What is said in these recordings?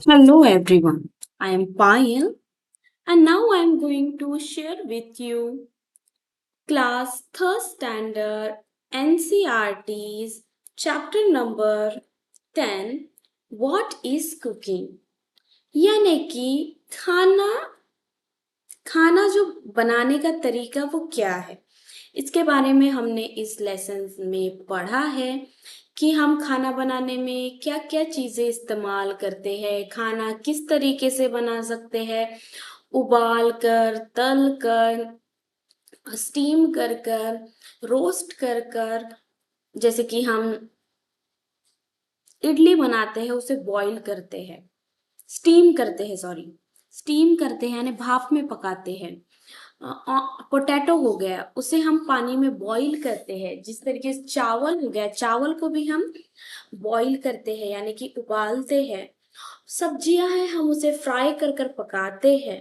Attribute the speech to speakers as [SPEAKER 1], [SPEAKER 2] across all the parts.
[SPEAKER 1] Hello everyone, I am Payal and now I am going to share with you class 3rd standard NCRT's chapter number 10 What is cooking? यानी कि खाना खाना जो बनाने का तरीका वो क्या है, इसके बारे में हमने इस लेसन में पढ़ा है कि हम खाना बनाने में क्या क्या चीज़ें इस्तेमाल करते हैं, खाना किस तरीके से बना सकते हैं, उबाल कर, तल कर, स्टीम कर कर, रोस्ट कर कर, जैसे कि हम इडली बनाते हैं उसे बॉईल करते हैं, स्टीम करते हैं, सॉरी स्टीम करते हैं यानी भाप में पकाते हैं। पोटैटो हो गया उसे हम पानी में बॉईल करते हैं। जिस तरीके से चावल हो गया, चावल को भी हम बॉईल करते हैं यानी कि उबालते हैं। सब्जियां हैं हम उसे फ्राई कर कर पकाते हैं।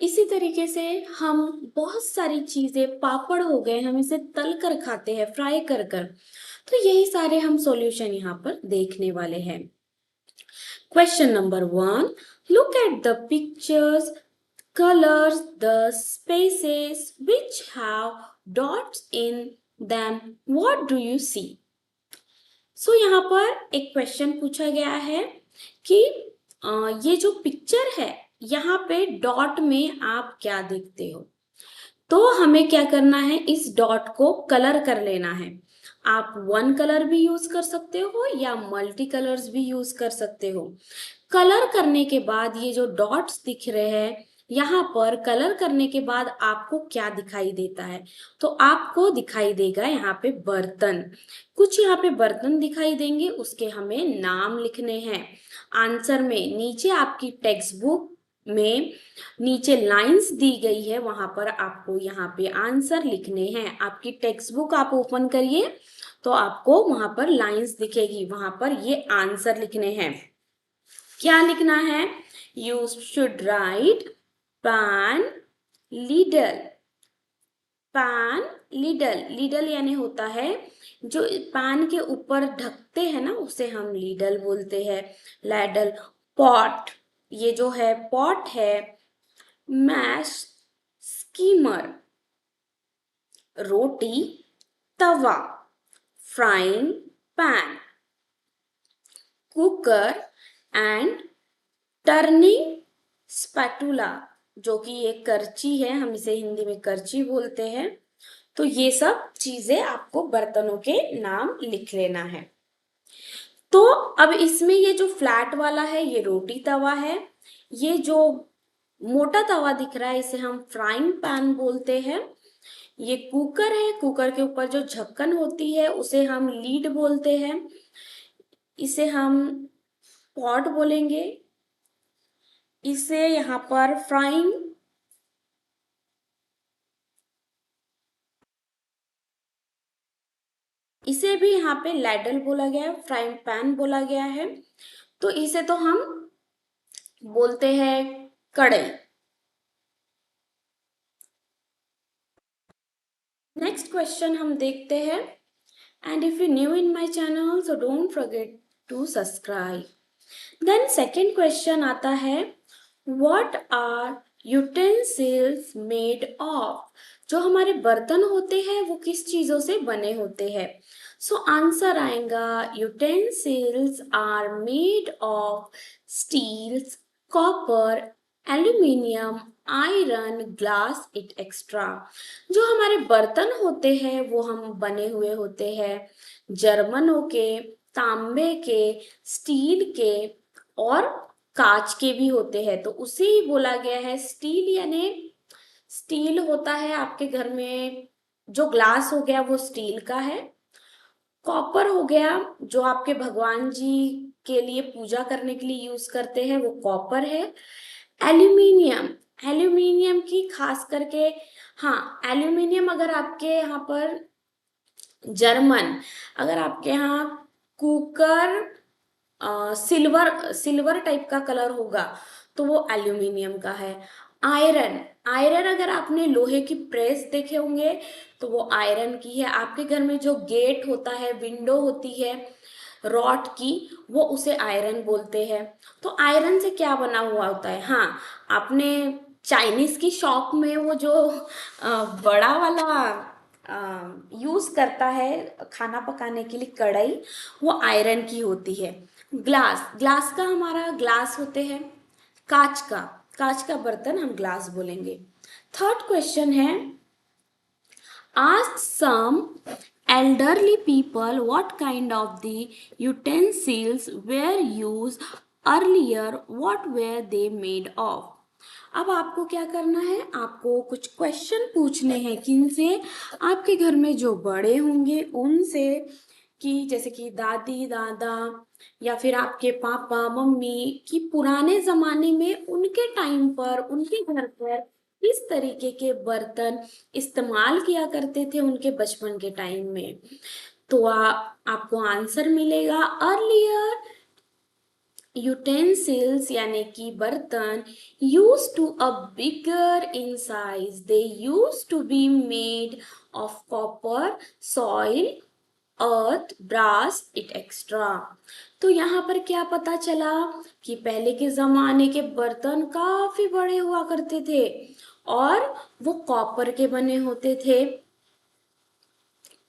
[SPEAKER 1] इसी तरीके से हम बहुत सारी चीजें, पापड़ हो गए हम इसे तल कर खाते हैं, फ्राई कर कर। तो यही सारे हम सॉल्यूशन यहाँ पर देखने वाले हैं। Question number 1. Look at the pictures, colors the spaces which have dots in them. What do you see? So यहाँ पर एक क्वेश्चन पूछा गया है कि ये जो पिक्चर है यहाँ पे डॉट में आप क्या देखते हो। तो हमें क्या करना है, इस डॉट को कलर कर लेना है। आप वन कलर भी यूज कर सकते हो या मल्टी कलर्स भी यूज कर सकते हो। कलर करने के बाद ये जो डॉट्स दिख रहे हैं, यहाँ पर कलर करने के बाद आपको क्या दिखाई देता है, तो आपको दिखाई देगा यहाँ पे बर्तन। कुछ यहाँ पे बर्तन दिखाई देंगे, उसके हमें नाम लिखने हैं। आंसर में नीचे आपकी टेक्स्ट बुक में नीचे लाइंस दी गई है, वहां पर आपको यहाँ पे आंसर लिखने हैं। आपकी टेक्स्ट बुक आप ओपन करिए तो आपको वहां पर लाइंस दिखेगी, वहां पर ये आंसर लिखने हैं। क्या लिखना है? You should write pan लीडल। Pan लीडल, लीडल यानी होता है जो पैन के ऊपर ढकते हैं ना, उसे हम लीडल बोलते हैं। लैडल। पॉट, ये जो है पॉट है। Mash, skimmer. रोटी, तवा। Frying pan. Cooker and turning spatula, जो कि एक करची है, हम इसे हिंदी में करची बोलते हैं। तो ये सब चीजें आपको बर्तनों के नाम लिख लेना है। तो अब इसमें ये जो फ्लैट वाला है ये रोटी तवा है। ये जो मोटा तवा दिख रहा है इसे हम फ्राइंग पैन बोलते हैं। ये कुकर है, कुकर के ऊपर जो ढक्कन होती है उसे हम लीड बोलते हैं। इसे हम पॉट बोलेंगे। इसे यहाँ पर फ्राइंग, इसे भी यहाँ पे लैडल बोला गया है, फ्राइंग पैन बोला गया है। तो इसे तो हम बोलते हैं कढ़ाई। नेक्स्ट क्वेश्चन हम देखते हैं। And if you new in my channel so don't forget to subscribe. Then second question आता है, what are utensils made of. जो हमारे बर्तन होते हैं वो किस चीजों से बने होते हैं। सो आंसर आएगा, utensils are made of steels, copper, aluminium, iron, glass it extra. जो हमारे बर्तन होते हैं वो हम बने हुए होते हैं जर्मनों के, तांबे के, स्टील के और कांच के भी होते हैं। तो उसे ही बोला गया है स्टील, यानी स्टील होता है आपके घर में। जो ग्लास हो गया वो स्टील का है। कॉपर हो गया जो आपके भगवान जी के लिए पूजा करने के लिए यूज करते हैं, वो कॉपर है। एल्यूमिनियम, एल्यूमिनियम की खास करके, हाँ एल्यूमिनियम अगर आपके यहाँ पर जर्मन, अगर आपके यहाँ कुकर सिल्वर सिल्वर टाइप का कलर होगा तो वो एल्यूमिनियम का है। आयरन, आयरन अगर आपने लोहे की प्रेस देखे होंगे तो वो आयरन की है। आपके घर में जो गेट होता है, विंडो होती है, रॉड की, वो उसे आयरन बोलते हैं। तो आयरन से क्या बना हुआ होता है? हाँ, आपने चाइनीज की शॉप में वो जो बड़ा वाला यूज करता है खाना पकाने के लिए कढ़ाई, वो आयरन की होती है। ग्लास, ग्लास का हमारा ग्लास होते हैं कांच का, कांच का बर्तन हम ग्लास बोलेंगे। थर्ड क्वेश्चन है, asked some elderly people what kind of the utensils were used earlier, what were they made of। अब आपको क्या करना है, आपको कुछ क्वेश्चन पूछने हैं किनसे, आपके घर में जो बड़े होंगे उनसे, कि जैसे कि दादी दादा या फिर आपके पापा मम्मी, कि पुराने जमाने में उनके टाइम पर उनके घर पर किस तरीके के बर्तन इस्तेमाल किया करते थे उनके बचपन के टाइम में। तो आपको आंसर मिलेगा अर्लियर यूटेंसिल्स यानी कि बर्तन use to a bigger in size, they use to be made of copper, soil, earth, brass, it extra. तो यहाँ पर क्या पता चला कि पहले के जमाने के बर्तन काफी बड़े हुआ करते थे और वो कॉपर के बने होते थे,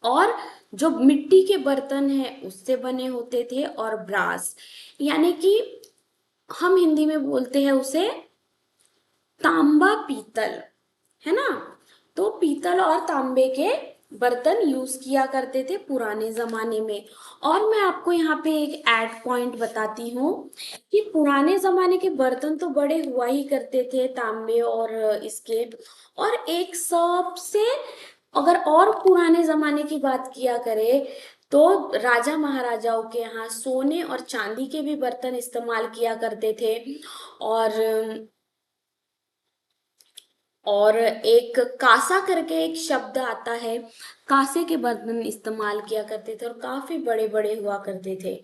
[SPEAKER 1] और जो मिट्टी के बर्तन हैं उससे बने होते थे, और ब्रास यानी कि हम हिंदी में बोलते हैं उसे तांबा पीतल, है ना। तो पीतल और तांबे के बर्तन यूज किया करते थे पुराने जमाने में। और मैं आपको यहाँ पे एक ऐड पॉइंट बताती हूँ कि पुराने जमाने के बर्तन तो बड़े हुआ ही करते थे तांबे और इसके, और एक सबसे, अगर और पुराने जमाने की बात किया करे तो राजा महाराजाओं के यहाँ सोने और चांदी के भी बर्तन इस्तेमाल किया करते थे। और एक कासा करके एक शब्द आता है, कासे के बर्तन इस्तेमाल किया करते थे और काफी बड़े बड़े हुआ करते थे,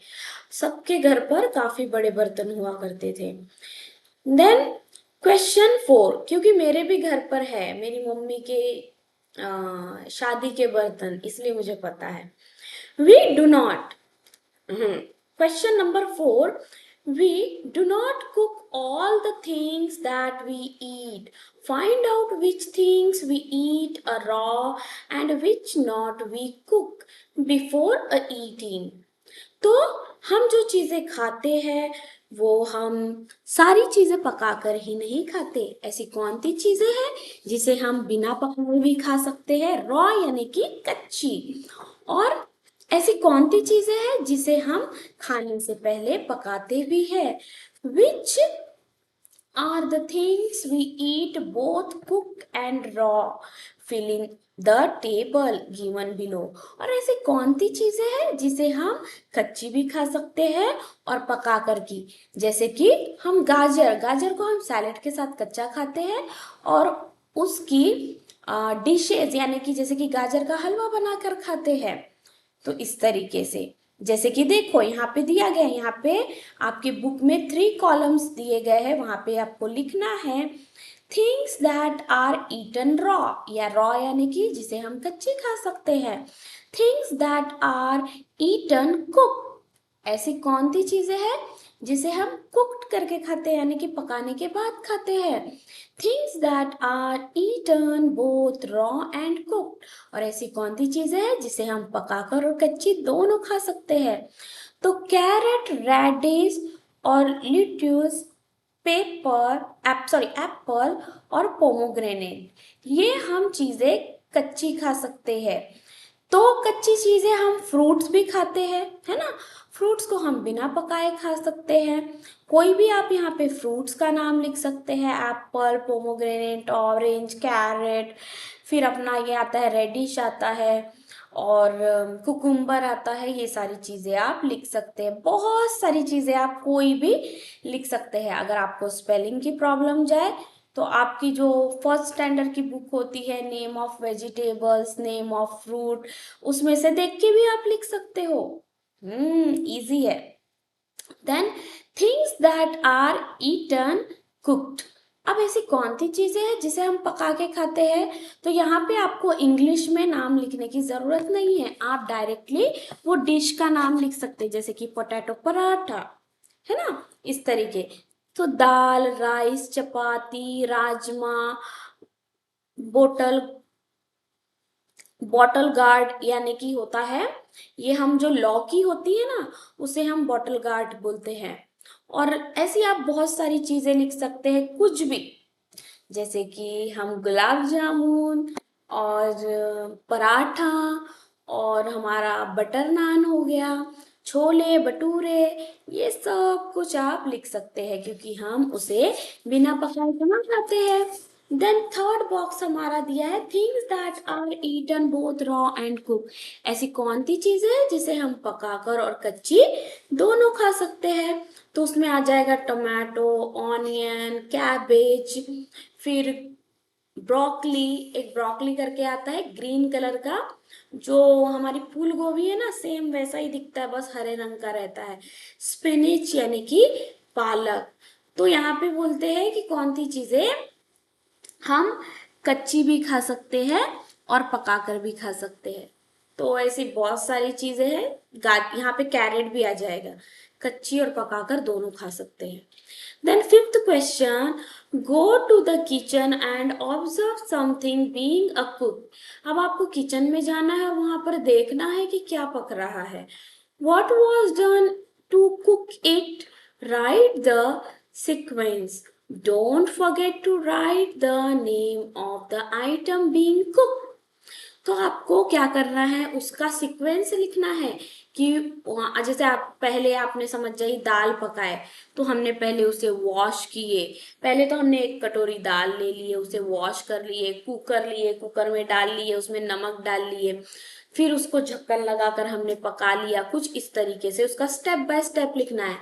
[SPEAKER 1] सबके घर पर काफी बड़े बर्तन हुआ करते थे। देन क्वेश्चन 4, क्योंकि मेरे भी घर पर है मेरी मम्मी के शादी के बर्तन, इसलिए मुझे पता है। We do not, question number 4, we do not cook all the things that we eat, find out which things we eat raw and which not we cook before eating। तो हम जो चीजें खाते हैं वो हम सारी चीजें पकाकर ही नहीं खाते। ऐसी कौन सी चीजें हैं जिसे हम बिना पकाए भी खा सकते हैं, रॉ यानी कि कच्ची, और ऐसी कौन सी चीजें हैं जिसे हम खाने से पहले पकाते भी हैं, which are the things we eat both cooked and raw, fill in the table given below। और ऐसी कौन सी चीजें हैं जिसे हम कच्ची भी खा सकते हैं और पका कर की, जैसे कि हम गाजर, गाजर को हम सैलेड के साथ कच्चा खाते हैं और उसकी डिशेज यानी कि जैसे कि गाजर का हलवा बनाकर खाते हैं। तो इस तरीके से, जैसे कि देखो यहाँ पे दिया गया है, यहाँ पे आपकी बुक में 3 कॉलम्स दिए गए हैं, वहां पे आपको लिखना है things that are eaten raw, या रॉ यानी कि जिसे हम कच्चे खा सकते हैं, things that are eaten cook, ऐसी कौन सी चीजें हैं जिसे हम कुक्ड करके खाते हैं यानी कि पकाने के बाद खाते हैं, things that are eaten both raw and cooked, और ऐसी कौन सी चीजें हैं जिसे हम पकाकर और कच्ची दोनों खा सकते हैं। तो कैरेट, रेडिश और लिट्यूस, एप्पल और पोमोग्रेनेट, ये हम चीजें कच्ची खा सकते हैं। तो कच्ची चीजें हम फ्रूट्स भी खाते हैं, है ना। फ्रूट्स को हम बिना पकाए खा सकते हैं। कोई भी आप यहाँ पे फ्रूट्स का नाम लिख सकते हैं, एप्पल, पोमोग्रेनेट, ऑरेंज, कैरेट, फिर अपना ये आता है रेडिश आता है, और कुकुम्बर आता है, ये सारी चीज़ें आप लिख सकते हैं। बहुत सारी चीज़ें आप कोई भी लिख सकते हैं। अगर आपको स्पेलिंग की प्रॉब्लम जाए तो आपकी जो फर्स्ट स्टैंडर्ड की बुक होती है, name of vegetables, name of fruit, उसमें से देख के भी आप लिख सकते हो। इजी है। Then things that are eaten cooked, अब ऐसी कौन सी चीजें हैं जिसे हम पका के खाते हैं? तो यहाँ पे आपको इंग्लिश में नाम लिखने की जरूरत नहीं है, आप डायरेक्टली वो डिश का नाम लिख सकते हैं, जैसे कि पोटैटो पराठा, है ना, इस तरीके। तो दाल, राइस, चपाती, राजमा, बोटल बॉटल गार्ड यानी कि होता है, ये हम जो लौकी होती है ना, उसे हम बॉटल गार्ड बोलते हैं। और ऐसी आप बहुत सारी चीजें लिख सकते हैं, कुछ भी, जैसे कि हम गुलाब जामुन और पराठा और हमारा बटर नान हो गया, छोले भटूरे, ये सब कुछ आप लिख सकते हैं क्योंकि हम उसे बिना पकाए बना खाते हैं। देन थर्ड बॉक्स हमारा दिया है things that are eaten both raw and cook. ऐसी कौन सी चीजें हैं जिसे हम पकाकर और कच्ची दोनों खा सकते हैं? तो उसमें आ जाएगा टोमेटो, ऑनियन, कैबेज, फिर ब्रोकली, एक ब्रोकली करके आता है ग्रीन कलर का, जो हमारी फूल गोभी है ना, सेम वैसा ही दिखता है, बस हरे रंग का रहता है। स्पिनिच यानी कि पालक। तो यहाँ पे बोलते हैं कि कौन सी चीजें हम कच्ची भी खा सकते हैं और पकाकर भी खा सकते हैं। तो ऐसी बहुत सारी चीजें हैं। यहाँ पे कैरेट भी आ जाएगा, कच्ची और पकाकर दोनों खा सकते हैं। Then fifth question, go to the kitchen and observe something being a cook. अब आपको किचन में जाना है, वहां पर देखना है कि क्या पक रहा है। What was done to cook it? Write the sequence. Don't forget to write the name of the item being cooked. तो आपको क्या करना है, उसका सीक्वेंस लिखना है कि जैसे आप पहले आपने समझ जाइए दाल पकाए, तो हमने पहले उसे वॉश किए। पहले तो हमने एक कटोरी दाल ले लिए, उसे वॉश कर लिए, कुकर में डाल लिए, उसमें नमक डाल लिए, फिर उसको ढक्कन लगाकर हमने पका लिया। कुछ इस तरीके से उसका स्टेप बाय स्टेप लिखना है,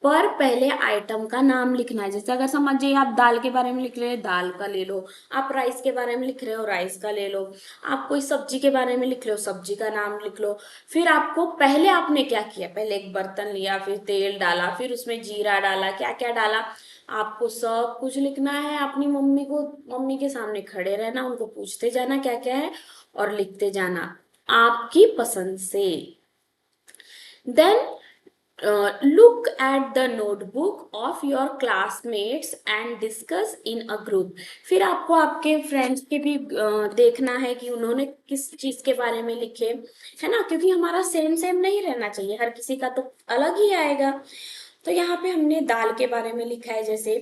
[SPEAKER 1] पर पहले आइटम का नाम लिखना है। जैसे अगर समझ जाइए आप दाल के बारे में लिख रहे हैं, दाल का ले लो। आप राइस के बारे में लिख रहे हो, राइस का ले लो। आप कोई सब्जी के बारे में लिख रहे हो, सब्जी का नाम लिख लो। फिर आपको पहले आपने क्या किया, पहले एक बर्तन लिया, फिर तेल डाला, फिर उसमें जीरा डाला, क्या क्या डाला, आपको सब कुछ लिखना है। अपनी मम्मी के सामने खड़े रहना, उनको पूछते जाना क्या क्या है और लिखते जाना आपकी पसंद से। Then look at the notebook of your classmates and discuss in a group। फिर आपको आपके फ्रेंड्स के भी देखना है कि उन्होंने किस चीज के बारे में लिखे, है ना, क्योंकि हमारा सेम सेम नहीं रहना चाहिए, हर किसी का तो अलग ही आएगा। तो यहाँ पे हमने दाल के बारे में लिखा है, जैसे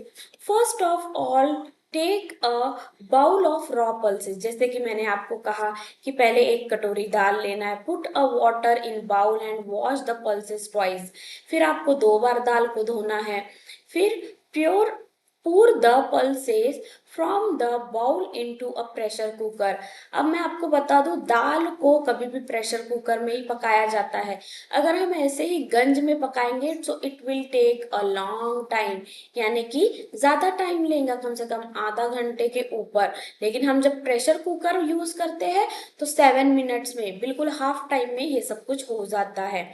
[SPEAKER 1] first of all take a bowl of raw pulses. जैसे कि मैंने आपको कहा कि पहले एक कटोरी दाल लेना है, put a water in bowl and wash the pulses twice. फिर आपको 2 बार दाल को धोना है। फिर pour pour the pulses from the bowl into a pressure cooker। अब मैं आपको बता दूं, दाल को कभी भी प्रेशर कुकर में ही पकाया जाता है। अगर हम ऐसे ही गंज में पकाएंगे तो it will take a long time, यानी कि ज्यादा टाइम लेगा, कम से कम आधा घंटे के ऊपर। लेकिन हम जब प्रेशर कुकर यूज करते हैं तो 7 मिनट्स में, बिल्कुल हाफ टाइम में ये सब कुछ हो जाता है।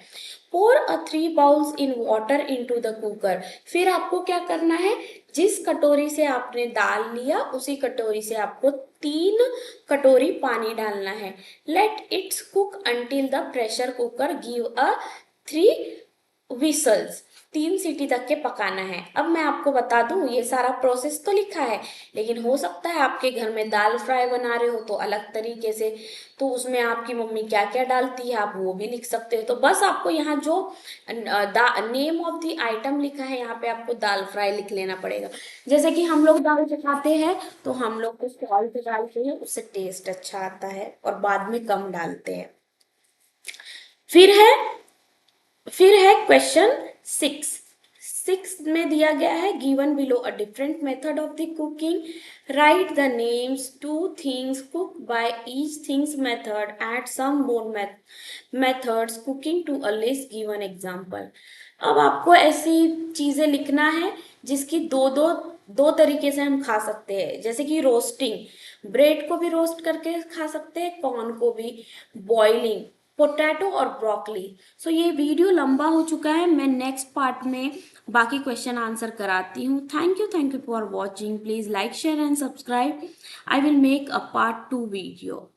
[SPEAKER 1] pour a 3 bowls in water into the cooker। फिर आपको क्या करना है, जिस कटोरी से आपने दाल लिया उसी कटोरी से आपको 3 कटोरी पानी डालना है। Let its cook until the pressure cooker give a 3 whistles। 3 सीटी तक के पकाना है। अब मैं आपको बता दूं, ये सारा प्रोसेस तो लिखा है, लेकिन हो सकता है आपके घर में दाल फ्राई बना रहे हो तो अलग तरीके से, तो उसमें आपकी मम्मी क्या क्या डालती है आप वो भी लिख सकते हो। तो बस आपको यहाँ जो नेम ऑफ द आइटम लिखा है, यहाँ पे आपको दाल फ्राई लिख लेना पड़ेगा। जैसे कि हम लोग दाल चखाते हैं तो हम लोग तो सॉल्ट डालते हैं, उससे टेस्ट अच्छा आता है, और बाद में कम डालते हैं। फिर है क्वेश्चन 6। 6 में दिया गया है, given below a different method of the cooking, write the names 2 things cook by each things method, add some more methods cooking to a list, given example. अब आपको ऐसी चीजें लिखना है जिसकी दो तरीके से हम खा सकते हैं, जैसे कि रोस्टिंग, ब्रेड को भी रोस्ट करके खा सकते हैं, कॉर्न को भी, बॉइलिंग, पोटैटो और ब्रोकली। सो ये वीडियो लंबा हो चुका है, मैं नेक्स्ट पार्ट में बाकी क्वेश्चन आंसर कराती हूँ। Thank you for watching. Please like share and subscribe. I will make a part 2 video.